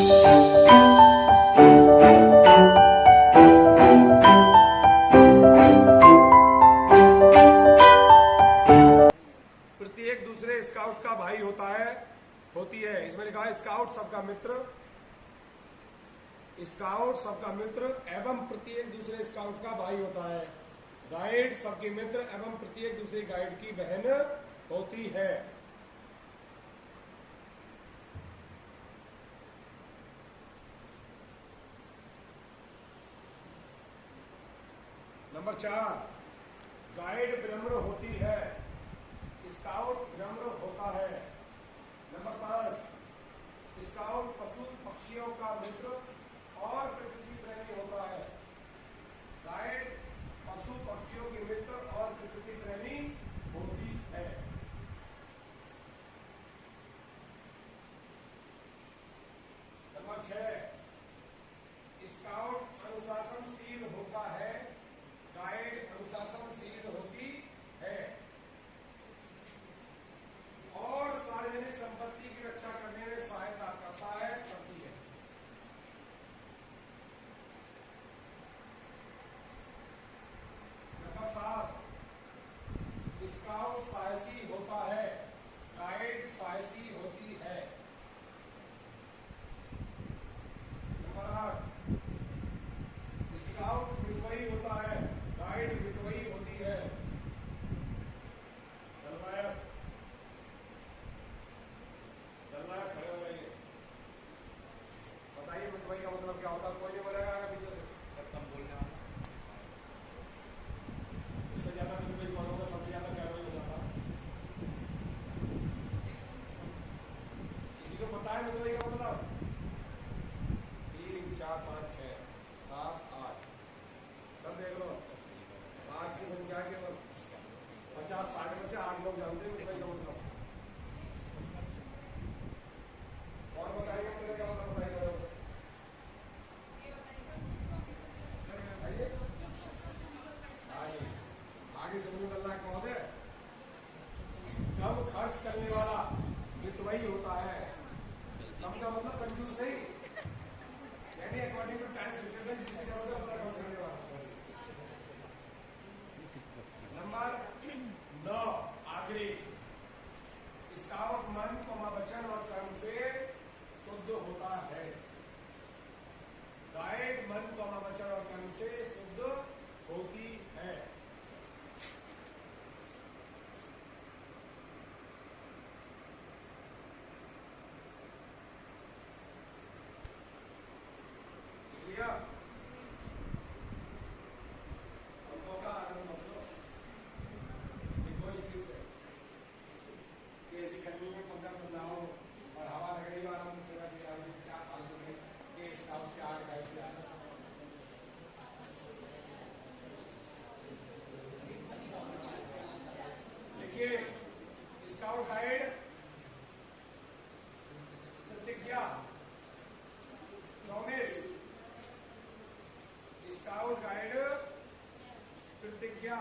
प्रत्येक दूसरे स्काउट का भाई होता है, होती है। इसमें लिखा है स्काउट सबका मित्र, स्काउट सबका मित्र एवं प्रत्येक दूसरे स्काउट का भाई होता है। गाइड सबके मित्र एवं प्रत्येक दूसरे गाइड की बहन होती है। नंबर 4, गाइड विनम्र होती है, स्काउट विनम्र होता है। नंबर 5, स्काउट पशु पक्षियों का मित्र और प्रकृति प्रेमी होता है। गाइड पशु पक्षियों के मित्र और प्रकृति प्रेमी होती है। नंबर 6, स्काउट अनुशासनशील होता है, गाइड अनुशासनशील होती है और सार्वजनिक संपत्ति की रक्षा करने में सहायता करता है, करती है। नंबर 7, स्काउट साहसी होता है, गाइड साहसी होती है। नंबर 8, स्काउट मितव्ययी होता है, गाइड मितव्ययी होती है। खड़े हो जाइए, बताइए मितव्ययी का मतलब क्या होता है? कोई नहीं बोलेगा आगे पीछे से, कम बोलने वाला। इससे ज्यादा मितव्ययी कौन होगा? सबसे ज्यादा क्या हो जाता? किसी को पता है मितव्ययी का मतलब? 3, 4, 5, 6, 7, 8 सब देख लो। 8 की संख्या केवल 50-60 में से 8 लोग जानते हैं मितव्ययी का मतलब। और बताइए मितव्ययी का मतलब, बताइए। आगे समझ में अल्लाह कौन है? कम खर्च करने वाला मितव्ययी होता है। कम का मतलब कंजूस नहीं, यानी अकॉर्डिंग टू टाइम सिचुएशन जिसकी जरूरत है उतना खर्च करने वाला। नंबर 9, आखिरी, स्काउट मन, वचन और कर्म से शुद्ध होता है। गाइड मन, वचन और कर्म से शुद्ध होती है। स्काउट गाइड प्रतिज्ञा, प्रॉमिस, स्काउट गाइड प्रतिज्ञा,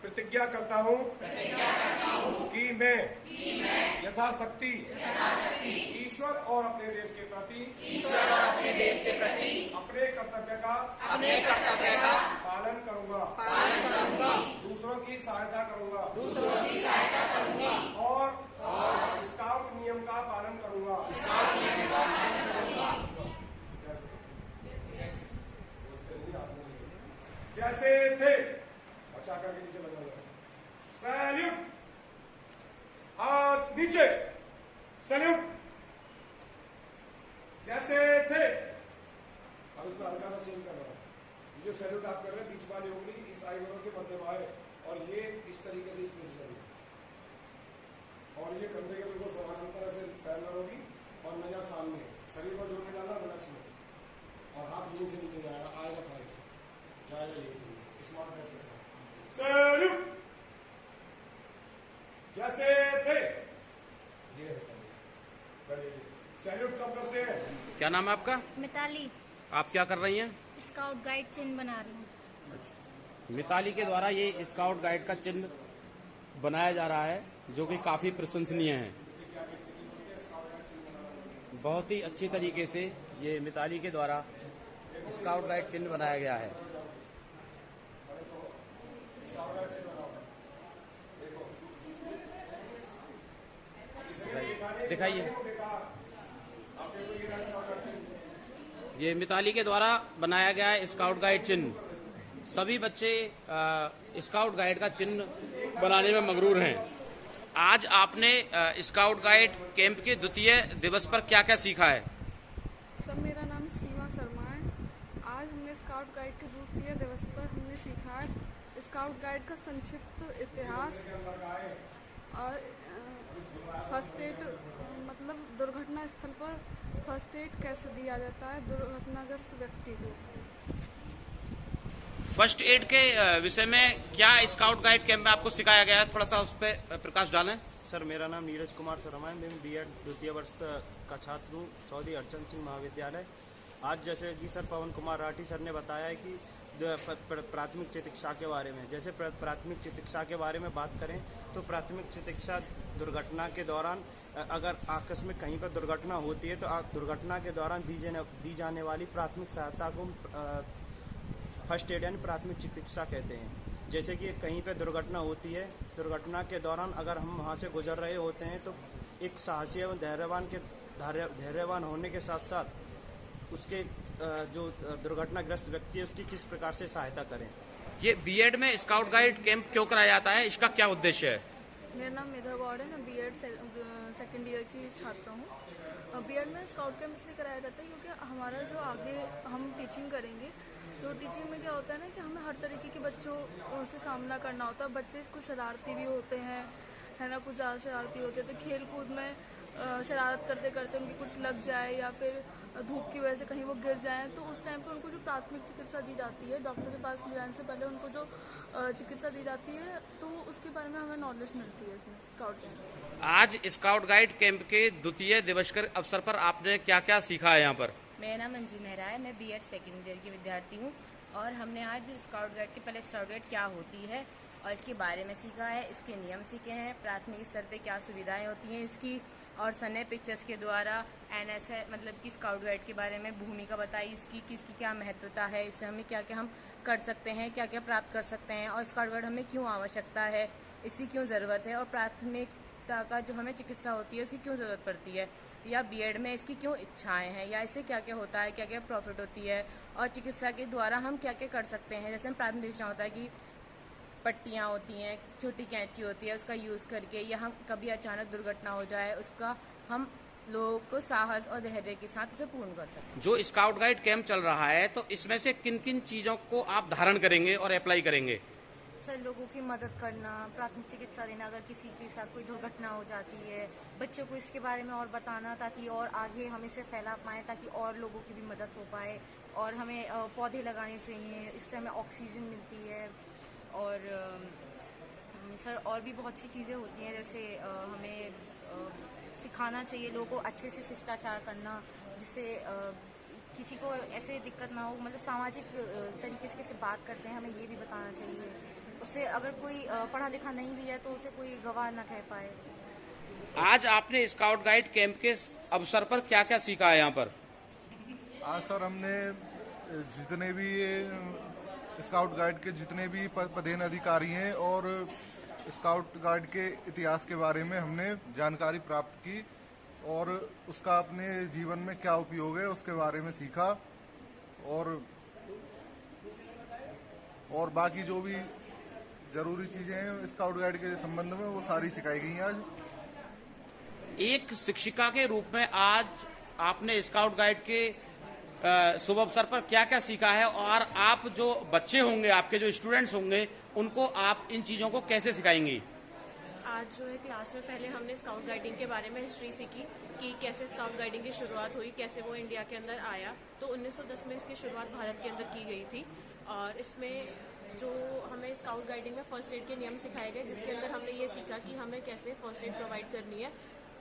प्रतिज्ञा करता हूँ कि मैं यथाशक्ति ईश्वर और अपने देश के प्रति अपने कर्तव्य का पालन करूँगा, दूसरों की सहायता करूँगा और स्काउट नियम का पालन करूँगा। जैसे थे अच्छा करके नीचे लगा हुआ है। सैल्यूट, हाथ नीचे, सैल्यूट। जैसे थे, अब इसमें हल्का सा चेंज करना है। ये जो सैल्यूट आप कर रहे हैं, बीच वाली उंगली इस आईब्रो के मध्य में आए और ये इस तरीके से इस पोजीशन में, और ये कंधे के बिल्कुल समानांतर से पैरेलल होगी और नजर सामने, शरीर को जोड़ने डालना रिलैक्स में, और हाथ नीचे से नीचे जाएगा, आएगा साइड से, जाएगा ये स्मार्ट ऐसे। सैल्यूट। सैल्यूट कब करते हैं? क्या नाम है आपका? मिताली। आप क्या कर रही हैं? स्काउट गाइड चिन्ह बना रही हूँ। मिताली के द्वारा ये स्काउट गाइड का चिन्ह बनाया जा रहा है, जो कि काफ़ी प्रशंसनीय है। बहुत ही अच्छी तरीके से ये मिताली के द्वारा स्काउट गाइड चिन्ह बनाया गया है। दिखाइए। ये मिताली के द्वारा बनाया गया है स्काउट गाइड चिन्ह। सभी बच्चे स्काउट गाइड का चिन्ह बनाने में मगरूर हैं। आज आपने स्काउट गाइड कैंप के द्वितीय दिवस पर क्या क्या सीखा है? सर, मेरा नाम सीमा शर्मा है। आज हमने स्काउट गाइड के द्वितीय दिवस पर हमने सीखा है स्काउट गाइड का संक्षिप्त इतिहास और फर्स्ट एड, मतलब दुर्घटना स्थल पर फर्स्ट एड कैसे दिया जाता है दुर्घटनाग्रस्त व्यक्ति को। फर्स्ट एड के विषय में क्या स्काउट गाइड कैंप में आपको सिखाया गया है? थोड़ा सा उस पर प्रकाश डालें। सर, मेरा नाम नीरज कुमार शर्मा है। मैं बीएड द्वितीय वर्ष का छात्र हूँ, चौधरी अर्चन सिंह महाविद्यालय। आज जैसे जी सर पवन कुमार राठी सर ने बताया है कि प्राथमिक चिकित्सा के बारे में, जैसे प्राथमिक चिकित्सा के बारे में बात करें तो प्राथमिक चिकित्सा दुर्घटना के दौरान अगर आकस्मिक कहीं पर दुर्घटना होती है तो दुर्घटना के दौरान दी जाने वाली प्राथमिक सहायता को फर्स्ट एड यानी प्राथमिक चिकित्सा कहते हैं। जैसे कि कहीं पर दुर्घटना होती है, दुर्घटना के दौरान अगर हम वहाँ से गुजर रहे होते हैं तो एक साहसी एवं धैर्यवान होने के साथ साथ उसके जो दुर्घटनाग्रस्त व्यक्ति है उसकी किस प्रकार से सहायता करें। ये बीएड में स्काउट गाइड कैंप क्यों कराया जाता है? इसका क्या उद्देश्य है? मेरा नाम मेधा गौड़ है। मैं बीएड सेकेंड ईयर की छात्रा हूँ। बीएड में स्काउट कैंप इसलिए कराया जाता है क्योंकि हमारा जो आगे हम टीचिंग करेंगे तो टीचिंग में क्या होता है ना कि हमें हर तरीके के बच्चों से सामना करना होता है। बच्चे कुछ शरारती भी होते हैं, है ना, कुछ ज़्यादा शरारती होते हैं, तो खेल कूद में शरारत करते करते उनकी कुछ लग जाए या फिर धूप की वजह से कहीं वो गिर जाएं, तो उस टाइम पे उनको जो प्राथमिक चिकित्सा दी जाती है, डॉक्टर के पास ले जाने से पहले उनको जो चिकित्सा दी जाती है, तो उसके बारे में हमें नॉलेज मिलती है इसमें स्काउट कैंप। आज स्काउट गाइड कैंप के द्वितीय दिवस के अवसर पर आपने क्या क्या सीखा है यहाँ पर? मेरा नाम अंजू मेहरा है। मैं बीएड सेकेंड ईयर की विद्यार्थी हूँ और हमने आज स्काउट गाइड के पहले स्काउट गाइड क्या होती है और इसके बारे में सीखा है, इसके नियम सीखे हैं, प्राथमिक स्तर पे क्या सुविधाएं होती हैं इसकी, और सने पिक्चर्स के द्वारा एनएसए मतलब कि स्काउट गाइड के बारे में भूमिका बताई इसकी कि इसकी क्या महत्वता है, इससे हमें क्या क्या हम कर सकते हैं, क्या क्या प्राप्त कर सकते हैं और स्काउट गाइड हमें क्यों आवश्यकता है, इसकी क्यों ज़रूरत है और प्राथमिकता का जो हमें चिकित्सा होती है उसकी क्यों ज़रूरत पड़ती है, या बीएड में इसकी क्यों इच्छाएं हैं, या इससे क्या क्या होता है, क्या क्या प्रॉफिट होती है और चिकित्सा के द्वारा हम क्या क्या कर सकते हैं। जैसे प्राथमिक चिकित्सा होता है कि पट्टियाँ होती हैं, छोटी कैंची होती है, उसका यूज़ करके या हम कभी अचानक दुर्घटना हो जाए उसका हम लोगों को साहस और धैर्य के साथ उसे पूर्ण कर सकते हैं। जो स्काउट गाइड कैंप चल रहा है तो इसमें से किन किन चीज़ों को आप धारण करेंगे और अप्लाई करेंगे? सर, लोगों की मदद करना, प्राथमिक चिकित्सा देना, अगर किसी के साथ कोई दुर्घटना हो जाती है, बच्चों को इसके बारे में और बताना ताकि और आगे हम इसे फैला पाएँ, ताकि और लोगों की भी मदद हो पाए, और हमें पौधे लगाने चाहिए, इससे हमें ऑक्सीजन मिलती है। और सर, और भी बहुत सी चीज़ें होती हैं, जैसे हमें सिखाना चाहिए लोगों को अच्छे से शिष्टाचार करना, जिससे किसी को ऐसे दिक्कत ना हो, मतलब सामाजिक तरीके से कैसे बात करते हैं हमें ये भी बताना चाहिए, उससे अगर कोई पढ़ा लिखा नहीं भी है तो उसे कोई गवाह ना कह पाए। आज आपने स्काउट गाइड कैंप के अवसर पर क्या क्या सीखा है यहाँ पर? आज सर हमने जितने भी स्काउट गाइड के जितने भी पदेन अधिकारी हैं और स्काउट गाइड के इतिहास के बारे में हमने जानकारी प्राप्त की और उसका अपने जीवन में क्या उपयोग है उसके बारे में सीखा, और बाकी जो भी जरूरी चीजें हैं स्काउट गाइड के संबंध में वो सारी सिखाई गई आज। एक शिक्षिका के रूप में आज आपने स्काउट गाइड के शुभ अवसर पर क्या क्या सीखा है और आप जो बच्चे होंगे, आपके जो स्टूडेंट्स होंगे, उनको आप इन चीज़ों को कैसे सिखाएंगी? आज जो है क्लास में पहले हमने स्काउट गाइडिंग के बारे में हिस्ट्री सीखी कि कैसे स्काउट गाइडिंग की शुरुआत हुई, कैसे वो इंडिया के अंदर आया। तो 1910 में इसकी शुरुआत भारत के अंदर की गई थी और इसमें जो हमें स्काउट गाइडिंग में फर्स्ट एड के नियम सिखाए गए, जिसके अंदर हमने ये सीखा कि हमें कैसे फर्स्ट एड प्रोवाइड करनी है।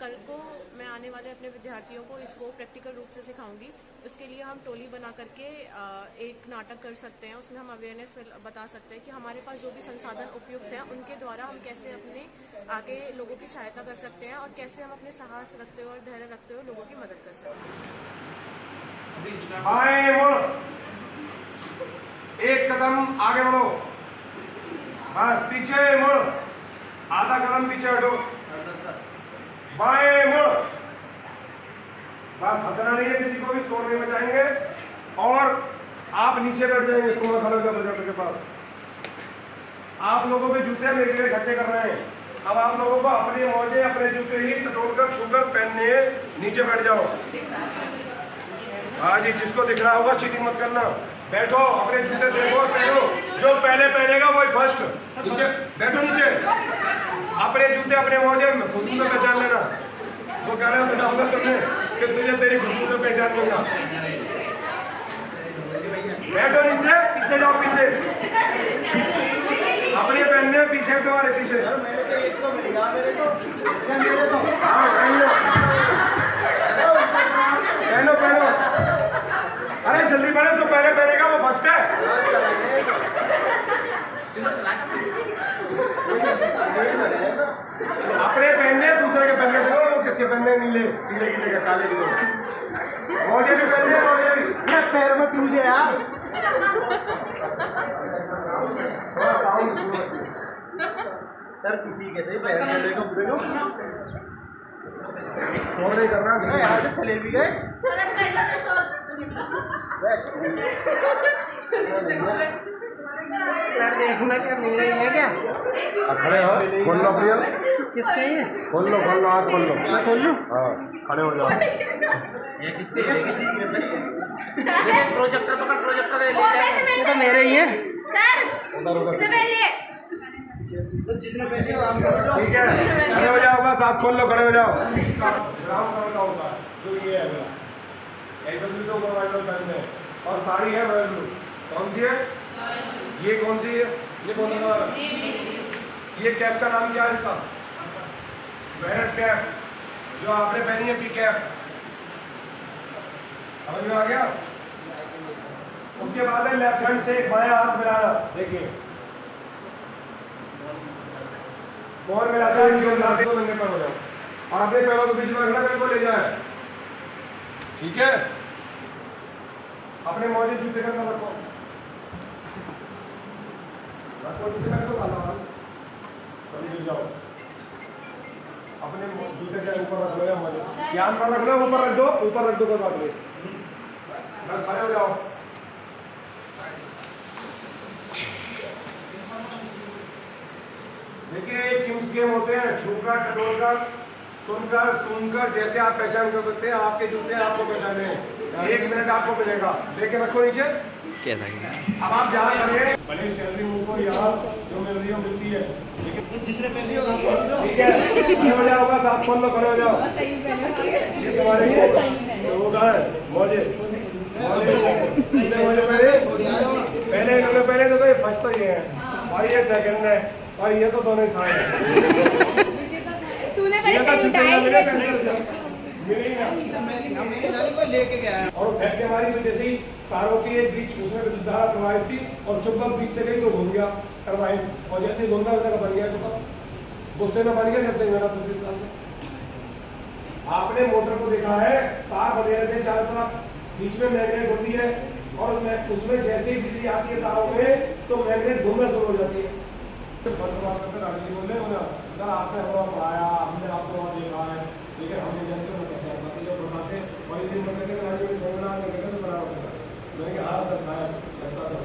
कल को मैं आने वाले अपने विद्यार्थियों को इसको प्रैक्टिकल रूप से सिखाऊंगी। उसके लिए हम टोली बना करके एक नाटक कर सकते हैं, उसमें हम अवेयरनेस बता सकते हैं कि हमारे पास जो भी संसाधन उपयुक्त हैं उनके द्वारा हम कैसे अपने आगे लोगों की सहायता कर सकते हैं और कैसे हम अपने साहस रखते हुए और धैर्य रखते हुए लोगों की मदद कर सकते हैं। बाएं मुड़, एक कदम आगे बढ़ो, बस पीछे मुड़, आधा कदम पीछे हटो, बाएं मुड़, बस हंसना नहीं है किसी को भी, शोर नहीं मचाएंगे और आप नीचे बैठ जाएंगे कुमार खालों के प्रोजेक्ट के पास। आप लोगों के जूते मेरे लिए इकट्ठे कर रहे हैं, अब आप लोगों को अपने मोजे अपने जूते ही टटोलकर छूकर पहनने हैं, नीचे बैठ जाओ। हाँ जी, जिसको दिख रहा होगा चीटिंग मत करना, बैठो, अपने जूते देखो पहनो, जो पहले पहनेगा वही फर्स्ट। नीचे बैठो, नीचे अपने जूते अपने मोजे खुशबू से पहचान लेना, वो कहना सुना होगा तुमने कि तुझे तेरी खुशबू से पहचान लूंगा। बैठो नीचे, पीछे जाओ, पीछे अपने पहनने पीछे, तुम्हारे पीछे। मेरे तो एक तो मिल गया, मेरे को हाँ पहनो पहनो, अरे जल्दी पहनो, जो पहले पहनेगा वो फर्स्ट है। अपने पहनने दूसरे के पहनने दो, वो किसके पहनने नीले पीले गिले का काले गिले, मोजे भी पहनने, मोजे भी पैर मत मुझे यार, थोड़ा साउंड सर किसी के थे पैर पहनने का पूरे को शोर नहीं करना यार, से चले भी गए देखना क्या मेरे ही है क्या? खड़े हो, खोल लो भैया, किसके ये? खोल लो आँख खोल लो, खोल लो, हाँ खड़े हो जाओ। ये किसके है? किसी के सही है। प्रोजेक्टर पकड़, प्रोजेक्टर ये तो मेरे ही है सर, उधर तो जिसने पहन लिया आप ठीक है, खड़े हो जाओ, बस आप खोल लो, खड़े हो जाओ। ग्राउंड कलर का होता है जो ये है मेरा, एकदम से ऊपर वाले पहन में, और साड़ी है रॉयल ब्लू। कौन सी है ये? कौन सी है ये? कौन सा? ये कैप का नाम क्या है इसका? बैरट कैप, जो आपने पहनी है पी कैप, समझ में आ गया? उसके बाद है लेफ्ट हैंड से बायां हाथ मिलाना, देखिए कौन मिलाता है, क्यों मिलाते हो, नंगे पर हो जाओ और अपने पैरों के बीच में रखना, बिल्कुल ले जाए, ठीक है? अपने मोजे जूते का रखो, नीचे बैठो, गिर जाओ, अपने जूते के ऊपर रख लो या मोजे ध्यान पर रख लो, ऊपर रख दो, ऊपर रख दो, कोई बात नहीं, बस खड़े हो जाओ। देखिए किम्स गेम होते हैं, छूकर, टटोलकर, सुनकर, सुनकर, जैसे आप पहचान कर सकते हैं, आपके जूते आपको पहचाने हैं, 1 मिनट आपको मिलेगा, लेके रखो नीचे। कैसा अब आप जहाँ खड़े भले सैलरी मुझको यहाँ जो मिल रही हो मिलती है, लेकिन जिसने पहली होगा ठीक है, खड़े हो जाओ, बस आप खोल लो, खड़े हो जाओ, ये तुम्हारे वो है मोजे, पहले इन्होंने पहले तो ये फर्स्ट तो ये है और ये सेकंड है और ये तो दोनों था। तूने पहले सही लेके गया और फेंक के मारी, तो जैसे ही तारों की एक बीच उसमें विद्युत धारा प्रवाहित थी और चुंबक बीच से गई तो घूम गया टरबाइन, और जैसे घूम गया उधर बन गया चुंबक, गुस्से में बन गया जब से मेरा दूसरे साल में। आपने मोटर को देखा है, तार बने रहते हैं चारों तरफ, बीच में मैग्नेट होती है और उसमें जैसे ही बिजली आती है तारों में तो मैग्नेट घूमना शुरू हो जाती है। बोले सर आपने हमारा पढ़ाया, हमने आपको वहाँ देखा है, लेकिन हम नहीं जानते वो कैसे बताते जब बताते और ये दिन बताते कि राज्य में समझना तो बराबर होता है। मैंने कहा हाँ सर शायद लगता था,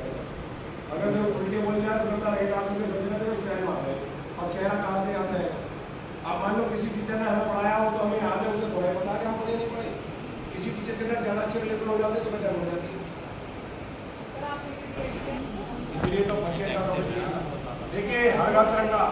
अगर जो उल्टे बोल जाए तो लगता है आप मुझे समझना तो स्टाइल मारते हैं और चेहरा कहाँ से आता है। आप मान लो किसी टीचर ने हमें पढ़ाया हो तो हमें याद है, उसे थोड़ा बता के हम पढ़े नहीं पढ़े, किसी टीचर के साथ ज़्यादा अच्छे रिलेशन हो जाते तो पहचान हो जाती है। इसलिए तो देखिए हर घर तिरंगा,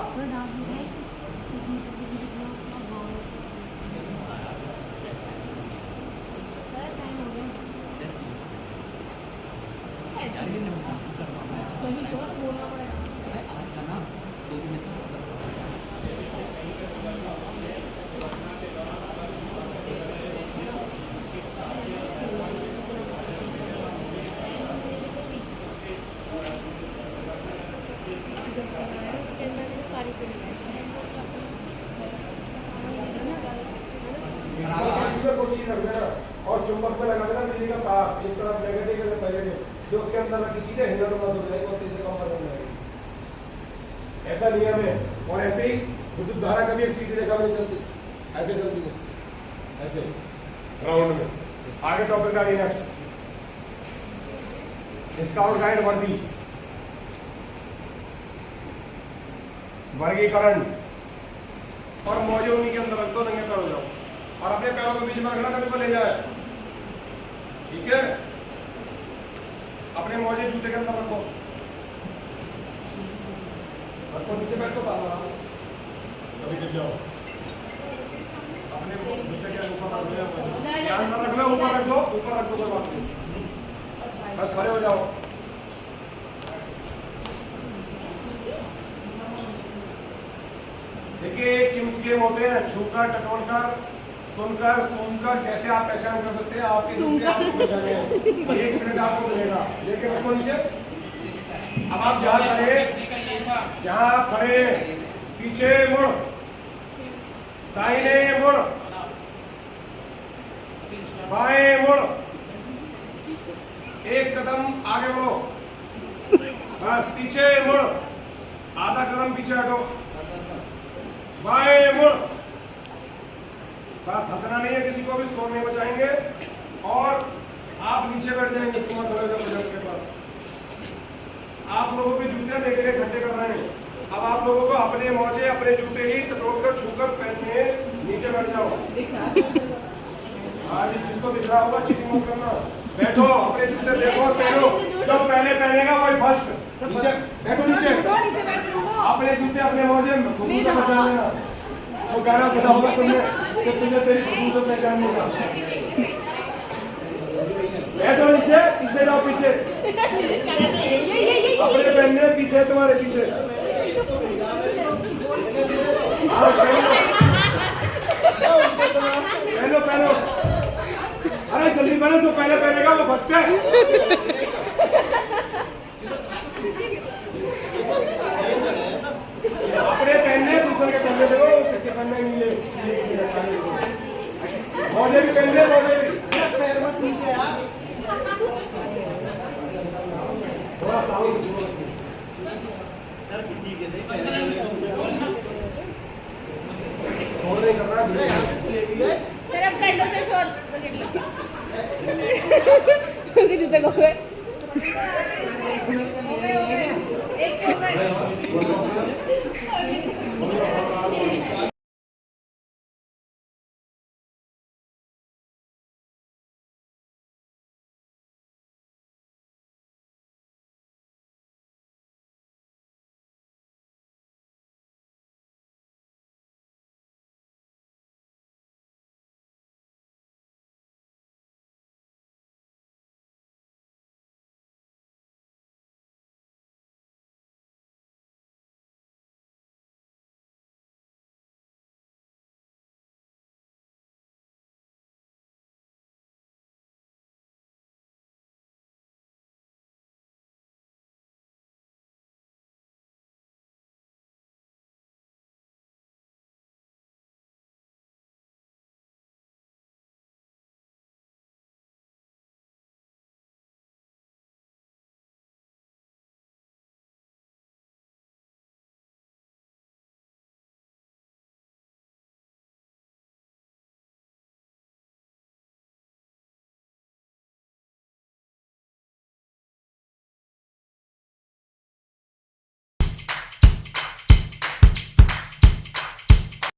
कोई चीज रख देना और चुंबक में लगा देना बिजली का तार, एक तरफ नेगेटिव एक तरफ पॉजिटिव, जो उसके अंदर रखी चीजें हिलना डुलना हो जाएगी और तीसरे कम कर जाएगी। ऐसा नियम है। और ऐसे ही विद्युत धारा कभी एक सीधी रेखा में नहीं चलती, ऐसे चलती है, ऐसे राउंड में। आगे टॉपिक आ गई नेक्स्ट, स्काउट गाइड वर्दी, वर्गीकरण। और मौजे उन्हीं के अंदर रख दो, नंगे पैर हो जाओ और अपने पैरों के बीच में रखना, कभी को ले जाए, ठीक है। अपने मौजे जूते के अंदर रखो, रखो नीचे बैठ दो, कभी गिर जाओ, अपने जूते के ऊपर रख दो, ध्यान में रखना, ऊपर रख दो, ऊपर रख दो, कोई बात नहीं, बस खड़े हो जाओ। देखिए किम्स गेम होते हैं, छूकर, टटोलकर, सुनकर, सूंघकर, जैसे आप पहचान कर सकते हैं, आपके जूते आपको पहचाने हैं। और 1 मिनट आपको मिलेगा, लेकिन रखो नीचे। अब आप जहाँ खड़े पीछे मुड़, दाहिने मुड़, बाएं मुड़, 1 कदम आगे बढ़ो, बस पीछे मुड़, आधा कदम पीछे हटो, बाएं मुड़, बस हंसना नहीं है, किसी को भी शोर नहीं बचाएंगे। और आप नीचे बैठ जाएंगे, तुम्हारा दरवाजा के पास। आप लोगों के जूते देखने इकट्ठे कर रहे हैं, अब आप लोगों को अपने मौजे अपने जूते ही टटोलकर छूकर पहनने, नीचे बैठ जाओ। हाँ जी, जिसको दिख रहा होगा चीटिंग मत करना, बैठो, अपने जूते देखो और पहनो, जो पहले पहनेगा वही फर्स्ट। नीचे बैठो, नीचे अपने जूते अपने मौजे खुद को बचा लेना। वो गाना सुना होगा तुमने कि तुझे तेरी खुद को पहचान लेगा। बैठो नीचे, पीछे जाओ, पीछे अपने पहनने, पीछे तुम्हारे पीछे। पहनो पहनो, अरे जल्दी पहनो, जो पहले पहनेगा वो फर्स्ट है। अपने पहनने, दूसरे के पहनने दो, किसके पहनने मिले, मौजे भी पहनने, मौजे भी पैर मत नीचे यार, थोड़ा साउंड शोर नहीं करना है।